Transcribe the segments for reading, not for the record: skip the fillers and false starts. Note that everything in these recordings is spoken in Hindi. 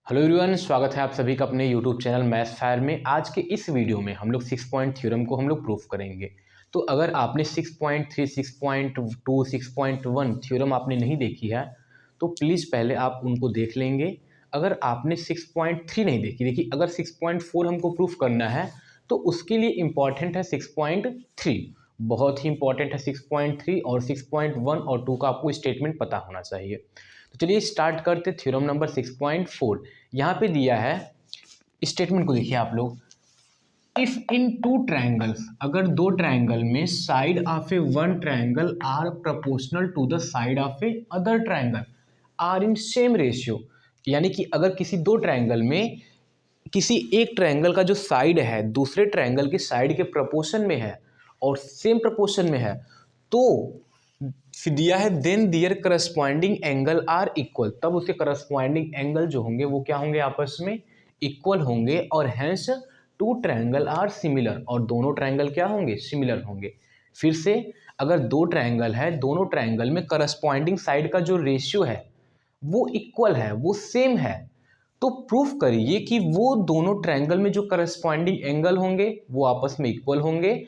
हेलो एवरीवन, स्वागत है आप सभी का अपने यूट्यूब चैनल मैथ्स फायर में। आज के इस वीडियो में हम लोग 6 पॉइंट थ्योरम को हम लोग प्रूफ करेंगे। तो अगर आपने 6.3, 6.2, 6.1 थ्योरम आपने नहीं देखी है तो प्लीज़ पहले आप उनको देख लेंगे। अगर आपने 6.3 नहीं देखी, अगर 6.4 हमको प्रूफ करना है तो उसके लिए इम्पॉर्टेंट है 6.3, बहुत ही इंपॉर्टेंट है 6.3 और 6.1 और 2 का आपको स्टेटमेंट पता होना चाहिए। तो चलिए स्टार्ट करते थ्योरम नंबर 6.4। यहाँ पे दिया है, स्टेटमेंट को देखिए आप लोग। इफ इन टू ट्रायंगल्स, अगर दो ट्रायंगल में side of a one triangle are proportional to the side of a other triangle are in same ratio, यानी कि अगर किसी दो ट्रायंगल में किसी एक ट्रायंगल का जो साइड है दूसरे ट्रायंगल के साइड के प्रोपोर्शन में है और सेम प्रोपोर्शन में है, तो दिया है then their corresponding angle are equal, तब उसके करस्पॉन्डिंग एंगल जो होंगे वो क्या होंगे, आपस में इक्वल होंगे और hence two triangle are similar, और दोनों ट्रायंगल क्या होंगे, सिमिलर होंगे। फिर से, अगर दो ट्रायंगल है, दोनों ट्रायंगल में करस्पॉन्डिंग साइड का जो रेशियो है वो इक्वल है, वो सेम है, तो प्रूफ करिए कि वो दोनों ट्रायंगल में जो करस्पॉन्डिंग एंगल होंगे वो आपस में इक्वल होंगे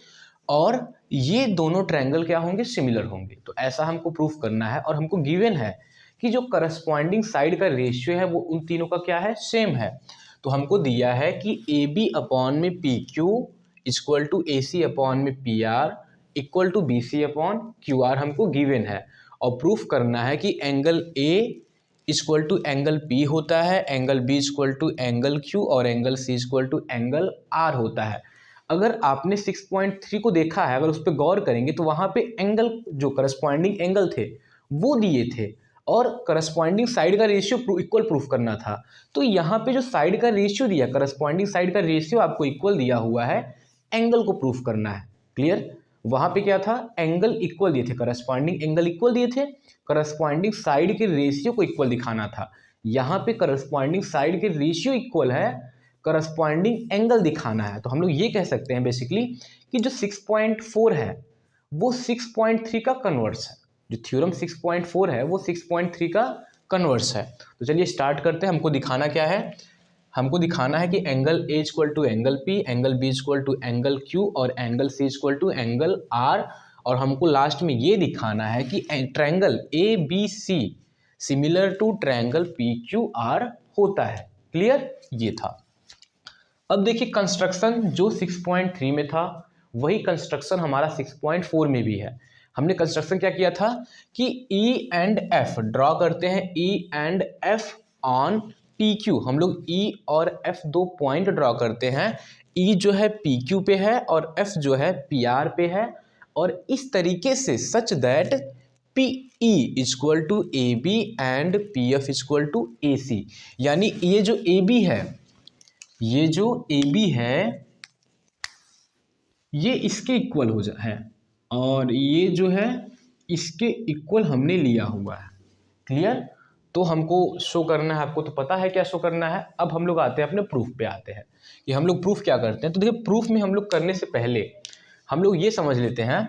और ये दोनों ट्रायंगल क्या होंगे, सिमिलर होंगे। तो ऐसा हमको प्रूफ करना है और हमको गिवन है कि जो करस्पॉन्डिंग साइड का रेशियो है वो उन तीनों का क्या है, सेम है। तो हमको दिया है कि ए बी अपॉन में P Q equal to A C upon में P R equal to B C upon Q R हमको गिवन है। और प्रूफ करना है कि angle A equal to angle P होता है, angle B equal to angle Q और angle C equal to angle R होता है। अगर आपने 6.3 को देखा है, अगर उस पर गौर करेंगे तो वहाँ पे एंगल, जो करस्पॉन्डिंग एंगल थे वो दिए थे और करस्पॉन्डिंग साइड का रेशियो इक्वल प्रूफ करना था। तो यहाँ पे जो साइड का रेशियो दिया, करस्पॉन्डिंग साइड का रेशियो आपको इक्वल दिया हुआ है, एंगल को प्रूफ करना है। क्लियर? वहाँ पे क्या था, एंगल इक्वल दिए थे, करस्पॉन्डिंग एंगल इक्वल दिए थे, करस्पॉन्डिंग साइड के रेशियो को इक्वल दिखाना था। यहाँ पे करस्पॉन्डिंग साइड के रेशियो इक्वल है, करस्पॉन्डिंग एंगल दिखाना है। तो हम लोग ये कह सकते हैं बेसिकली कि जो 6.4 है वो 6.3 का कन्वर्स है, जो थ्योरम 6.4 है वो 6.3 का कन्वर्स है। तो चलिए स्टार्ट करते हैं। हमको दिखाना क्या है, हमको दिखाना है कि angle A equal to angle P, angle B equal to angle Q और angle C equal to angle R, और हमको लास्ट में ये दिखाना है कि triangle A B C similar to triangle P Q R होता है। क्लियर? ये था। अब देखिए कंस्ट्रक्शन जो 6.3 में था वही कंस्ट्रक्शन हमारा 6.4 में भी है। हमने कंस्ट्रक्शन क्या किया था कि E एंड F ड्रॉ करते हैं, E and F on PQ। हम लोग E और F दो पॉइंट ड्रॉ करते हैं, E जो है PQ पे है और F जो है PR पे है, और इस तरीके से such that PE equal to AB and PF equal to AC, यानी ये जो AB है, ये जो AB है ये इसके इक्वल हो जा है और ये जो है इसके इक्वल हमने लिया हुआ है। क्लियर? तो हमको शो करना है, आपको तो पता है क्या शो करना है। अब हम लोग आते हैं अपने प्रूफ पे आते हैं कि हम लोग प्रूफ क्या करते हैं। तो देखिए प्रूफ में हम लोग करने से पहले हम लोग ये समझ लेते हैं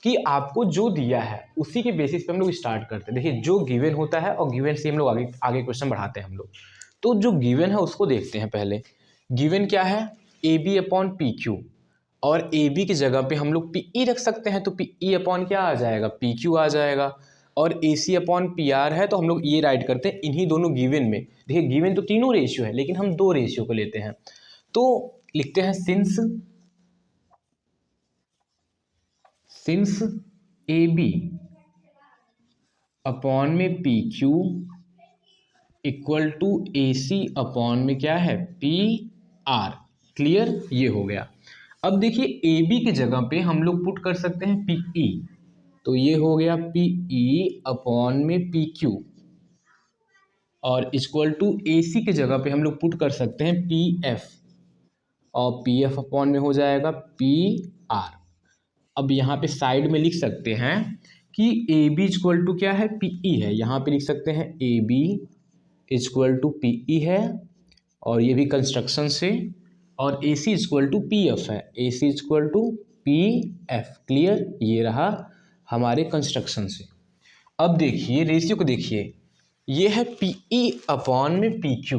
कि आपको जो दिया है उसी के बेसिस पे हम लोग स्टार्ट करते हैं। देखिए जो गिवन होता है और गिवन से हम लोग आगे आगे क्वेश्चन बढ़ाते हैं हम लोग। तो जो गिवन है उसको देखते हैं पहले। गिवन क्या है, A B upon P Q, और ए बी की जगह पे हम लोग पी ई रख सकते हैं, तो पी ई अपॉन क्या आ जाएगा, पी क्यू आ जाएगा। और A C upon P R है तो हम लोग ये राइट करते हैं इन्हीं दोनों गिवन में। देखिए गिवन तो तीनों रेशियो है लेकिन हम दो रेशियो को लेते हैं, तो लिखते हैं सिंस ए बी अपॉन में P Q equal to A C upon में क्या है, पी आर। क्लियर? ये हो गया। अब देखिए ए बी की जगह पे हम लोग पुट कर सकते हैं पी ई, तो ये हो गया पी ई अपॉन में पी क्यू, और इक्वल टू ए सी की जगह पे हम लोग पुट कर सकते हैं पी एफ, और पी एफ अपॉन में हो जाएगा पी आर। अब यहाँ पे साइड में लिख सकते हैं कि ए बी इक्वल टू क्या है, पी ई है। यहाँ पे लिख सकते हैं A B equal to P E है, और ये भी कंस्ट्रक्शन से, और A C equal to P F है, A C equal to P F. Clear? ये रहा हमारे कंस्ट्रक्शन से। अब देखिए रेशियो को देखिए, ये है पी ई अपॉन में पी क्यू,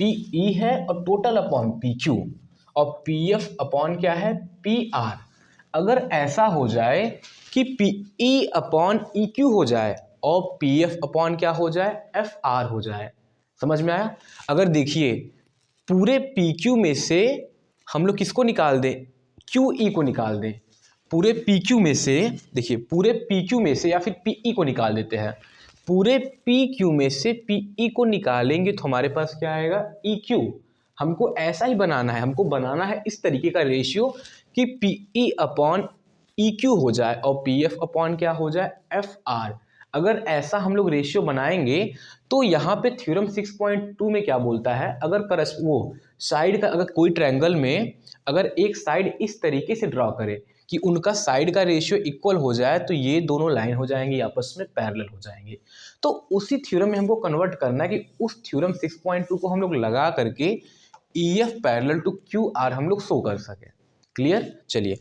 पी ई है और टोटल अपॉन पी क्यू, और पी एफ अपॉन क्या है, पी आर। अगर ऐसा हो जाए कि P E upon E Q हो जाए और पी एफ अपॉन क्या हो जाए, एफ आर हो जाए, समझ में आया? अगर देखिए पूरे पी क्यू में से हम लोग किसको निकाल दें, क्यू ई को निकाल दें, पूरे पी क्यू में से, देखिए पूरे पी क्यू में से या फिर पी ई को निकाल देते हैं, पूरे पी क्यू में से पी ई को निकालेंगे तो हमारे पास क्या आएगा, ई क्यू। हमको ऐसा ही बनाना है, हमको बनाना है इस तरीके का रेशियो कि P E upon E Q हो जाए और पी एफ अपॉन क्या हो जाए, एफ आर। अगर ऐसा हम लोग रेशियो बनाएंगे तो यहाँ पे थ्योरम 6.2 में क्या बोलता है, अगर वो साइड का, अगर कोई ट्रायंगल में अगर एक साइड इस तरीके से ड्रॉ करे कि उनका साइड का रेशियो इक्वल हो जाए तो ये दोनों लाइन हो जाएंगी, आपस में पैरेलल हो जाएंगे। तो उसी थ्योरम में हमको कन्वर्ट करना है कि उस थ्योरम 6.2 को हम लोग लगा करके E F parallel to Q R हम लोग शो कर सके। क्लियर? चलिए,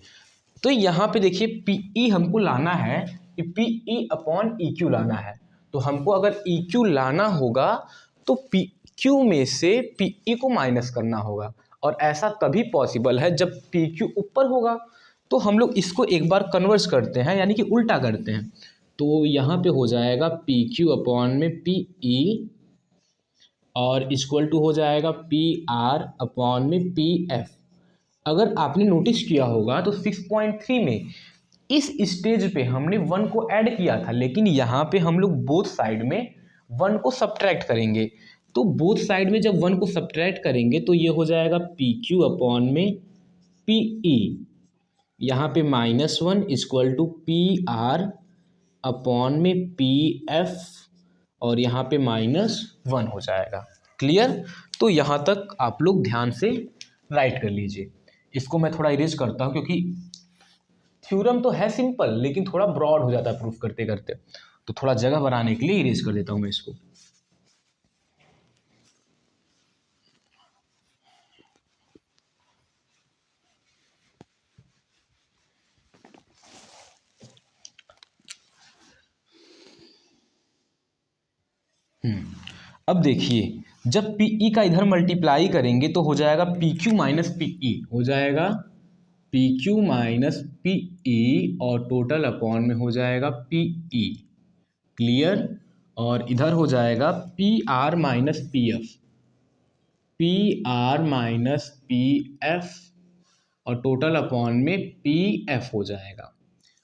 तो यहाँ पे देखिए पी ई हमको लाना है कि P E upon E Q लाना है, तो हमको अगर ई क्यू लाना होगा तो पी क्यू में से पी ई को माइनस करना होगा, और ऐसा तभी पॉसिबल है जब पी क्यू ऊपर होगा। तो हम लोग इसको एक बार कन्वर्स करते हैं, यानी कि उल्टा करते हैं, तो यहाँ पे हो जाएगा पी क्यू अपॉन में पी ई और इक्वल टू हो जाएगा पी आर अपॉन में पी एफ। अगर आपने नोटिस किया होगा तो 6.3 में इस स्टेज पे हमने 1 को ऐड किया था, लेकिन यहाँ पे हम लोग बोथ साइड में 1 को सब्ट्रैक्ट करेंगे। तो बोथ साइड में जब 1 को सब्ट्रैक्ट करेंगे तो ये हो जाएगा पी क्यू अपॉन में पी ई, यहाँ पे -1 equal to P R upon में पी एफ, और यहाँ पे -1 हो जाएगा। क्लियर? तो यहाँ तक आप लोग ध्यान से राइट कर लीजिए। इसको मैं थोड़ा इरेज करता हूँ क्योंकि थ्योरम तो है सिंपल लेकिन थोड़ा ब्रॉड हो जाता है प्रूफ करते करते, तो थोड़ा जगह बनाने के लिए इरेज कर देता हूँ मैं इसको। अब देखिए जब पी ई का इधर मल्टीप्लाई करेंगे तो हो जाएगा P Q minus P E, हो जाएगा P Q minus P E, और टोटल अपॉन में हो जाएगा पी ई। क्लियर? और इधर हो जाएगा P are minus P F, P R minus P F, और टोटल अपॉन में पी एफ हो जाएगा।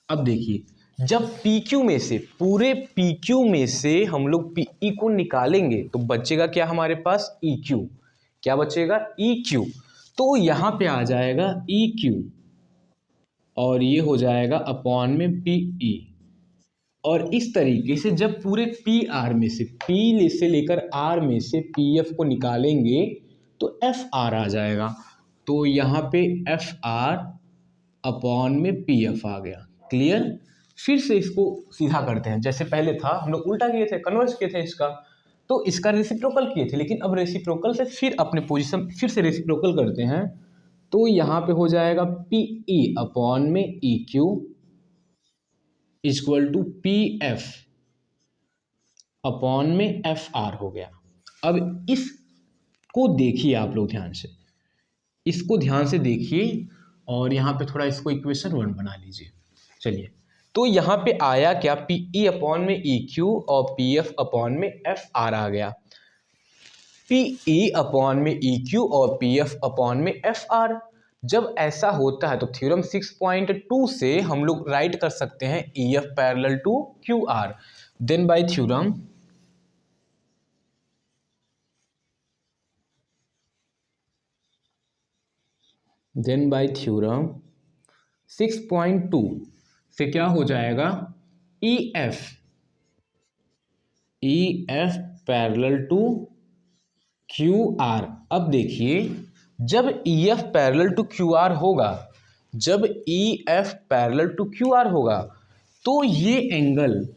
अब देखिए जब पी क्यू में से, पूरे पी क्यू में से हम लोग पी ई को निकालेंगे तो बचेगा क्या हमारे पास, ई क्यू। क्या बचेगा, ई क्यू। तो यहाँ पे आ जाएगा ई क्यू और ये हो जाएगा अपॉन में पी ई। और इस तरीके से जब पूरे पी आर में से, पी से लेकर आर में से पी एफ को निकालेंगे तो एफ आर आ जाएगा। तो यहाँ पे एफ आर अपॉन में पी एफ आ गया। क्लियर? फिर से इसको सीधा करते हैं, जैसे पहले था हम लोग उल्टा किए थे, कन्वर्स किए थे इसका, तो इसका रेसिप्रोकल किए थे, लेकिन अब रेसिप्रोकल से फिर अपने पोजीशन फिर से रेसिप्रोकल करते हैं। तो यहाँ पे हो जाएगा पी ई अपॉन में E Q equal to P F upon में एफ आर हो गया। अब इसको देखिए आप लोग ध्यान से, इसको ध्यान से देखिए और यहाँ पे थोड़ा इसको इक्वेशन 1 बना लीजिए। चलिए, तो यहाँ पे आया क्या, पी ई अपॉन में ई क्यू और पी एफ अपॉन में एफ आर आ गया। पी ई अपॉन में ई क्यू और पी एफ अपॉन में एफ आर। जब ऐसा होता है तो थ्योरम 6.2 से हम लोग राइट कर सकते हैं E F parallel to Q R. Then by theorem then by theorem 6.2 से क्या हो जाएगा, E F parallel to Q R. अब देखिए जब E F parallel to Q R होगा, जब E F parallel to Q R होगा तो ये एंगल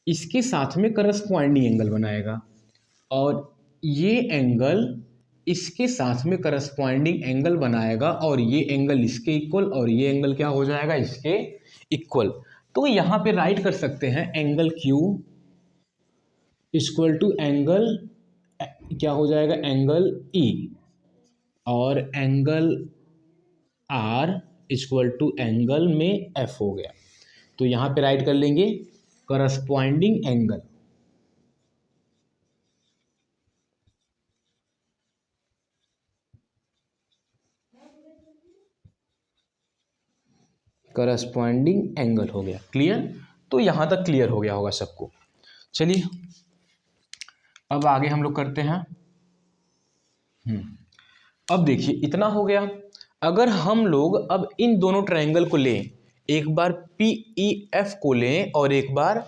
इसके साथ में करस्पॉन्डिंग एंगल बनाएगा, और ये एंगल इसके साथ में करस्पॉन्डिंग एंगल बनाएगा, और ये एंगल इसके इक्वल, और ये एंगल क्या हो जाएगा, इसके इक्वल। तो यहाँ पे राइट कर सकते हैं angle Q equal to angle क्या हो जाएगा, एंगल ई, और angle are equal to angle में एफ हो गया। तो यहाँ पे राइट कर लेंगे करस्पॉन्डिंग एंगल, करस्पॉन्डिंग एंगल हो गया। क्लियर? तो यहाँ तक क्लियर हो गया होगा सबको। चलिए अब आगे हम लोग करते हैं। अब देखिए इतना हो गया। अगर हम लोग अब इन दोनों ट्रायंगल को लें, एक बार पी ई एफ को लें और एक बार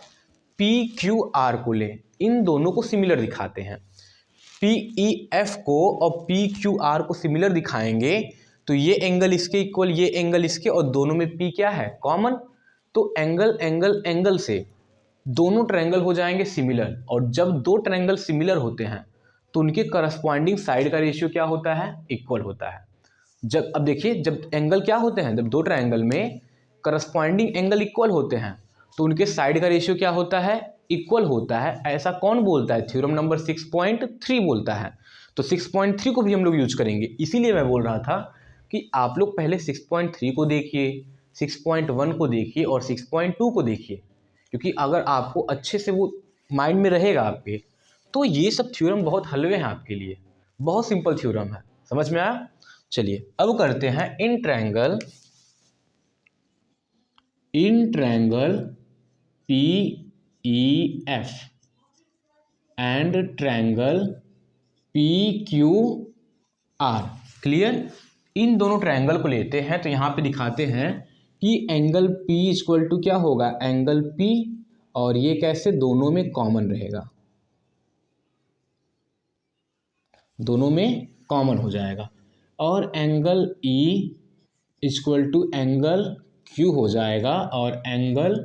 पी क्यू आर को लें, इन दोनों को सिमिलर दिखाते हैं। पी ई एफ को और पी क्यू आर को सिमिलर दिखाएंगे तो ये एंगल इसके इक्वल, ये एंगल इसके, और दोनों में पी क्या है, कॉमन। तो एंगल एंगल एंगल से दोनों ट्रायंगल हो जाएंगे सिमिलर, और जब दो ट्रायंगल सिमिलर होते हैं तो उनके करस्पॉन्डिंग साइड का रेशियो क्या होता है, इक्वल होता है। जब अब देखिए, जब एंगल क्या होते हैं, जब दो ट्रायंगल में करस्पॉन्डिंग एंगल इक्वल होते हैं तो उनके साइड का रेशियो क्या होता है, इक्वल होता है। ऐसा कौन बोलता है, थ्योरम नंबर 6.3 बोलता है। तो 6.3 को भी हम लोग यूज करेंगे। इसीलिए मैं बोल रहा था कि आप लोग पहले 6.3 को देखिए, 6.1 को देखिए और 6.2 को देखिए, क्योंकि अगर आपको अच्छे से वो माइंड में रहेगा आपके, तो ये सब थ्योरम बहुत हलवे हैं आपके लिए, बहुत सिंपल थ्योरम है। समझ में आया? चलिए अब करते हैं इन triangle P E F and triangle P Q R. Clear? इन दोनों ट्रायंगल को लेते हैं तो यहाँ पे दिखाते हैं कि एंगल P इक्वल टू क्या होगा, एंगल P, और ये कैसे, दोनों में कॉमन रहेगा, दोनों में कॉमन हो जाएगा। और angle E equal to angle Q हो जाएगा, और angle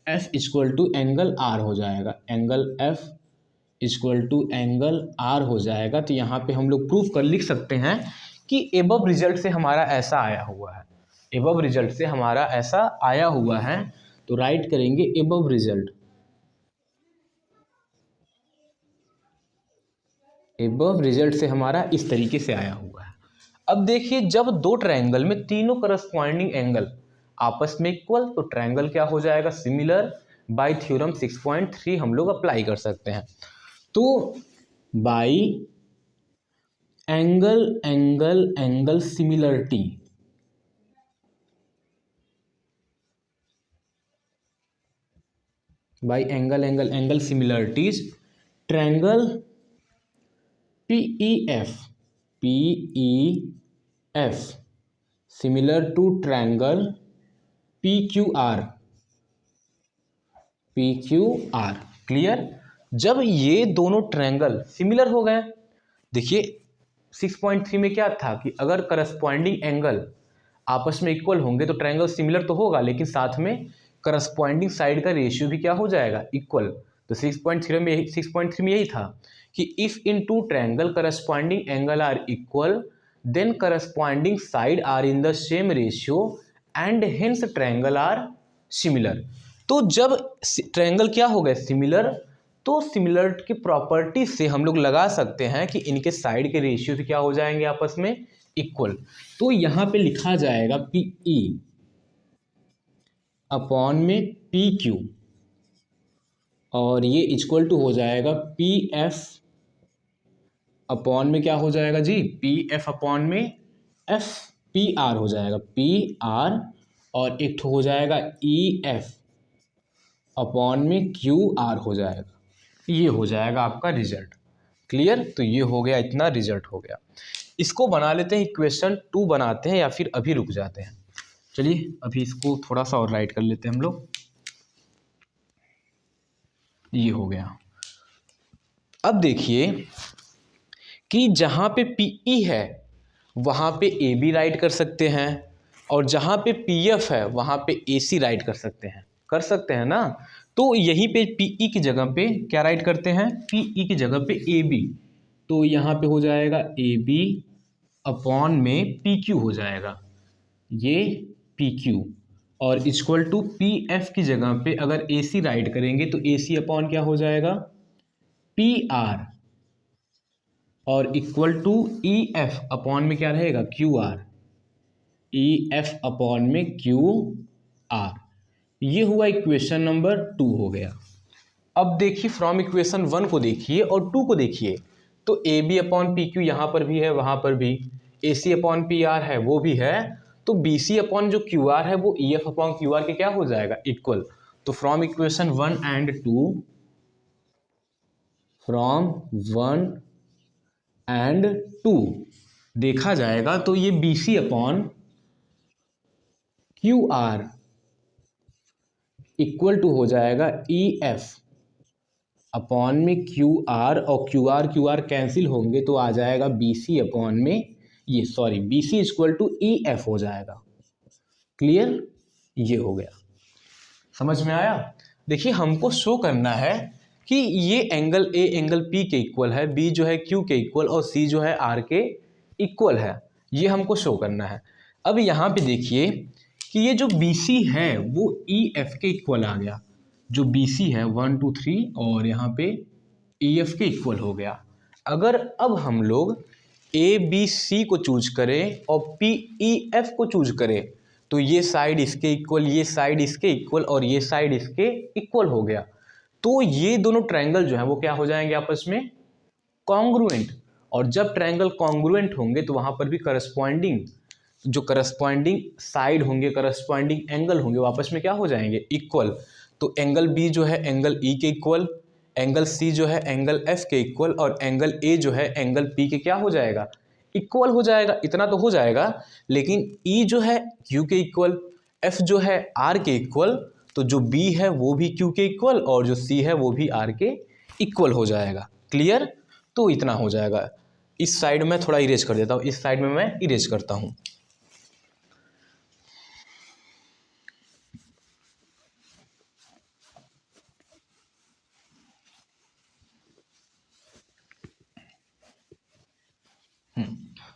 F equal to angle R हो जाएगा, angle F equal to angle R हो जाएगा। तो यहाँ पे हम लोग प्रूफ कर लिख सकते हैं कि एबव रिजल्ट से हमारा ऐसा आया हुआ है, एबव रिजल्ट से हमारा ऐसा आया हुआ है। तो राइट करेंगे एबव रिजल्ट, एबव रिजल्ट से हमारा इस तरीके से आया हुआ है। अब देखिए, जब दो ट्रायंगल में तीनों करस्पॉन्डिंग एंगल आपस में इक्वल, तो ट्रायंगल क्या हो जाएगा, सिमिलर। बाय थ्योरम 6.3 हम लोग अप्लाई कर सकते हैं। तो by angle angle angle similarity, by angle angle angle similarities, triangle PEF similar to triangle PQR। Clear? जब ये दोनों ट्रायंगल सिमिलर हो गए, देखिए 6.3 में क्या था कि अगर करस्पॉन्डिंग एंगल आपस में इक्वल होंगे तो ट्रायंगल सिमिलर तो होगा, लेकिन साथ में करस्पॉन्डिंग साइड का रेशियो भी क्या हो जाएगा, इक्वल। तो 6.3 में यही था कि if in two triangle corresponding angle are equal then corresponding side are in the same ratio and hence triangle are similar. तो जब ट्रायंगल क्या हो गए, सिमिलर, तो सिमिलर की प्रॉपर्टी से हम लोग लगा सकते हैं कि इनके साइड के रेशियो से क्या हो जाएंगे, आपस में इक्वल। तो यहाँ पे लिखा जाएगा PE अपॉन में PQ, और ये इक्वल टू हो जाएगा PF अपॉन में क्या हो जाएगा जी, PF अपॉन में FPR हो जाएगा, PR, और एक हो जाएगा EF अपॉन में QR हो जाएगा। ये हो जाएगा आपका रिजल्ट। क्लियर? तो ये हो गया, इतना रिजल्ट हो गया। इसको बना लेते हैं, इक्वेशन 2 बनाते हैं, या फिर अभी रुक जाते हैं। चलिए अभी इसको थोड़ा सा और राइट कर लेते हैं हम लोग। ये हो गया। अब देखिए कि जहाँ पे PE है वहाँ पे AB राइट कर सकते हैं, और जहाँ पे PF है वहाँ पे AC राइट कर सकते हैं ना। तो यहीं पे PE की जगह पे क्या राइट करते हैं, PE की जगह पे AB। तो यहाँ पे हो जाएगा AB अपॉन में PQ हो जाएगा, ये PQ, और इक्वल टू PF की जगह पे अगर AC राइट करेंगे तो AC अपॉन क्या हो जाएगा, पी आर और equal to E F upon में क्या रहेगा, Q R, E F upon में क्यू आर। ये हुआ इक्वेशन नंबर 2 हो गया। अब देखिए फ्रॉम इक्वेशन 1 को देखिए और 2 को देखिए, तो A B upon P Q यहाँ पर भी है, वहाँ पर भी A C upon P R है, वो भी है, तो बी सी अपॉन जो क्यू आर है वो E F upon Q R के क्या हो जाएगा, इक्वल। तो from equation 1 and 2, from 1 and 2 देखा जाएगा तो ये B C upon Q R equal to हो जाएगा ई एफ अपॉन में क्यू आर, और क्यू आर कैंसिल होंगे तो आ जाएगा बी सी अपॉन में, ये sorry B C equal to E F हो जाएगा। क्लियर, ये हो गया, समझ में आया। देखिए हमको शो करना है कि ये एंगल ए एंगल पी के इक्वल है, बी जो है क्यू के इक्वल और सी जो है आर के इक्वल है, ये हमको शो करना है। अब यहाँ पे देखिए कि ये जो बी सी है वो ई एफ के इक्वल आ गया, जो बी सी है 1 2 3 और यहाँ पे ई एफ के इक्वल हो गया। अगर अब हम लोग ए बी सी को चूज करें और पी ई एफ को चूज करें तो ये साइड इसके इक्वल, ये साइड इसके इक्वल और ये साइड इसके इक्वल हो गया। तो ये दोनों ट्रायंगल जो है वो क्या हो जाएंगे, आपस में कॉन्ग्रुएंट। और जब ट्रायंगल कॉन्ग्रुएंट होंगे तो वहां पर भी करस्पॉन्डिंग जो करस्पॉन्डिंग साइड होंगे, करस्पॉन्डिंग एंगल होंगे, वो आपस में क्या हो जाएंगे, इक्वल। तो एंगल बी जो है एंगल ई के इक्वल, एंगल सी जो है एंगल एफ के इक्वल और एंगल ए जो है एंगल पी के क्या हो जाएगा, इक्वल हो जाएगा। इतना तो हो जाएगा, लेकिन ई जो है क्यू के इक्वल, एफ जो है आर के इक्वल, तो जो बी है वो भी क्यू के इक्वल और जो सी है वो भी आर के इक्वल हो जाएगा। क्लियर, तो इतना हो जाएगा। इस साइड में थोड़ा इरेज कर देता हूँ, इस साइड में मैं इरेज करता हूँ।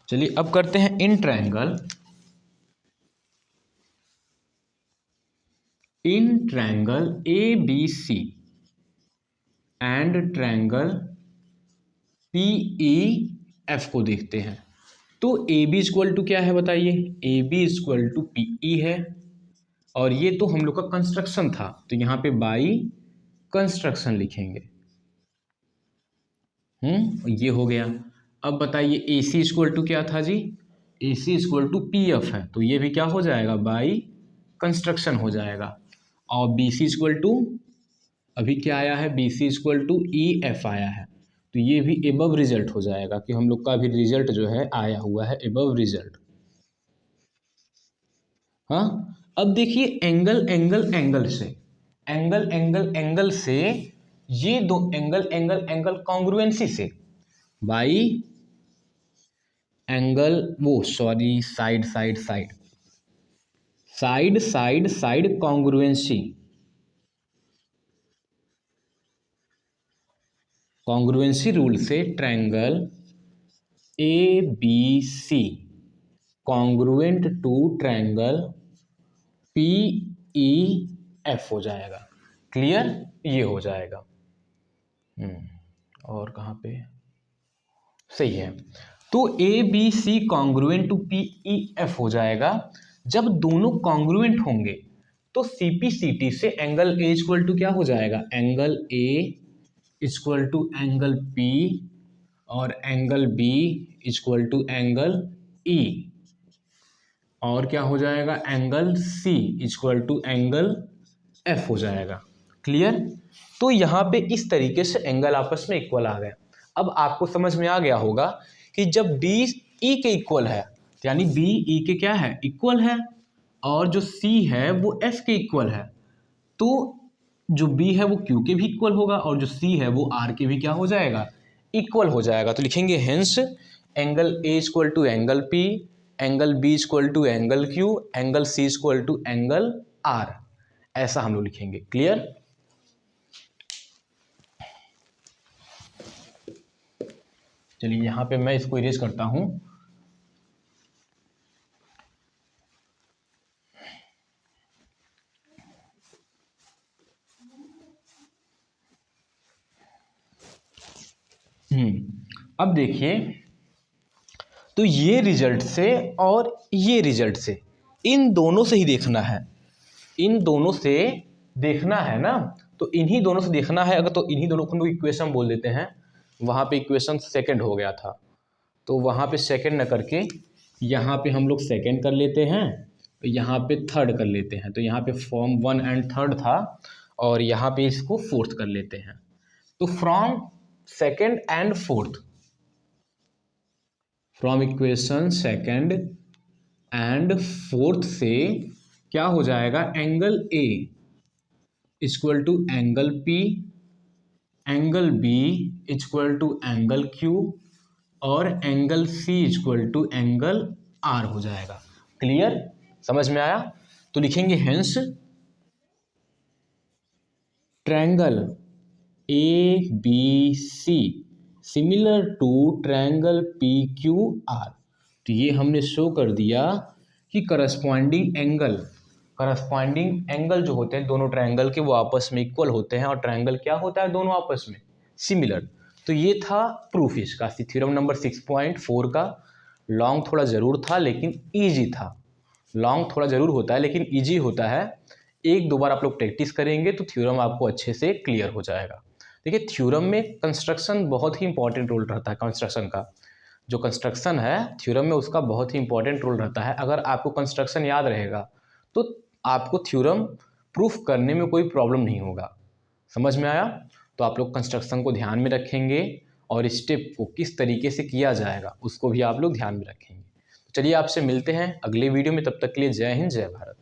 चलिए अब करते हैं इन triangle A B C and triangle P E F को देखते हैं। तो ए बी इक्वल टू क्या है बताइए, A B equal to P E है, और ये तो हम लोग का कंस्ट्रक्शन था तो यहाँ पे बाई कंस्ट्रक्शन लिखेंगे। ये हो गया। अब बताइए ए सी इक्वल टू क्या था जी, ए C equal to P F है, तो ये भी क्या हो जाएगा, बाई कंस्ट्रक्शन हो जाएगा। और बी सी इक्वल टू अभी क्या आया है, B C equal to E F आया है, तो ये भी एबव रिजल्ट हो जाएगा कि हम लोग का भी रिजल्ट जो है आया हुआ है एबव रिजल्ट। हाँ, अब देखिए एंगल एंगल एंगल से, एंगल एंगल एंगल से, ये दो एंगल एंगल एंगल कॉन्ग्रुएंसी से, बाई एंगल वो sorry side side side side side side congruency, congruency rule से triangle A B C congruent to triangle P E F हो जाएगा। क्लियर, ये हो जाएगा। और कहाँ पे सही है, तो A B C congruent to P E F हो जाएगा। जब दोनों कॉन्ग्रुएंट होंगे तो सी पी सी टी से एंगल ए इक्वल टू क्या हो जाएगा, angle A equal to angle P और angle B equal to angle E, और क्या हो जाएगा, angle C equal to angle F हो जाएगा। क्लियर, तो यहाँ पे इस तरीके से एंगल आपस में इक्वल आ गए। अब आपको समझ में आ गया होगा कि जब डी ई के इक्वल है, यानी बी ई के क्या है, इक्वल है, और जो सी है वो एफ के इक्वल है, तो जो बी है वो क्यू के भी इक्वल होगा और जो सी है वो आर के भी क्या हो जाएगा, इक्वल हो जाएगा। तो लिखेंगे hence angle A equal to angle P, angle B equal to angle Q, angle C equal to angle R, ऐसा हम लोग लिखेंगे। क्लियर, चलिए यहाँ पे मैं इसको इरेज करता हूँ। अब देखिए, तो ये रिजल्ट से और ये रिजल्ट से, इन दोनों से ही देखना है, इन दोनों से देखना है ना, तो इन्हीं दोनों से देखना है। अगर तो इन्हीं दोनों को हम लोग इक्वेशन बोल देते हैं, वहाँ पे इक्वेशन सेकंड हो गया था, तो वहाँ पे सेकंड न करके यहाँ पे हम लोग सेकंड कर लेते हैं, तो यहाँ पे थर्ड कर लेते हैं। तो यहाँ पे फॉर्म 1 एंड थर्ड था, और यहाँ पे इसको फोर्थ कर लेते हैं। तो from second and fourth, from equation second and fourth से क्या हो जाएगा, angle A equal to angle P, angle B equal to angle Q, और angle C equal to angle R हो जाएगा। क्लियर, समझ में आया? तो लिखेंगे hence triangle A B C similar to triangle P Q R. तो ये हमने शो कर दिया कि करस्पॉन्डिंग एंगल जो होते हैं दोनों ट्रायंगल के, वो आपस में इक्वल होते हैं, और ट्रायंगल क्या होता है, दोनों आपस में सिमिलर। तो ये था प्रूफ इसका, थ्योरम नंबर 6.4 का। लॉन्ग थोड़ा ज़रूर था लेकिन ईजी था, लॉन्ग थोड़ा ज़रूर होता है लेकिन ईजी होता है। एक दो बार आप लोग प्रैक्टिस करेंगे तो थ्योरम आपको अच्छे से क्लियर हो जाएगा। देखिए, थ्योरम में कंस्ट्रक्शन बहुत ही इंपॉर्टेंट रोल रहता है। कंस्ट्रक्शन का जो कंस्ट्रक्शन है थ्योरम में, उसका बहुत ही इंपॉर्टेंट रोल रहता है। अगर आपको कंस्ट्रक्शन याद रहेगा तो आपको थ्योरम प्रूफ करने में कोई प्रॉब्लम नहीं होगा। समझ में आया? तो आप लोग कंस्ट्रक्शन को ध्यान में रखेंगे, और स्टेप को किस तरीके से किया जाएगा उसको भी आप लोग ध्यान में रखेंगे। तो चलिए, आपसे मिलते हैं अगले वीडियो में, तब तक के लिए जय हिंद, जय भारत।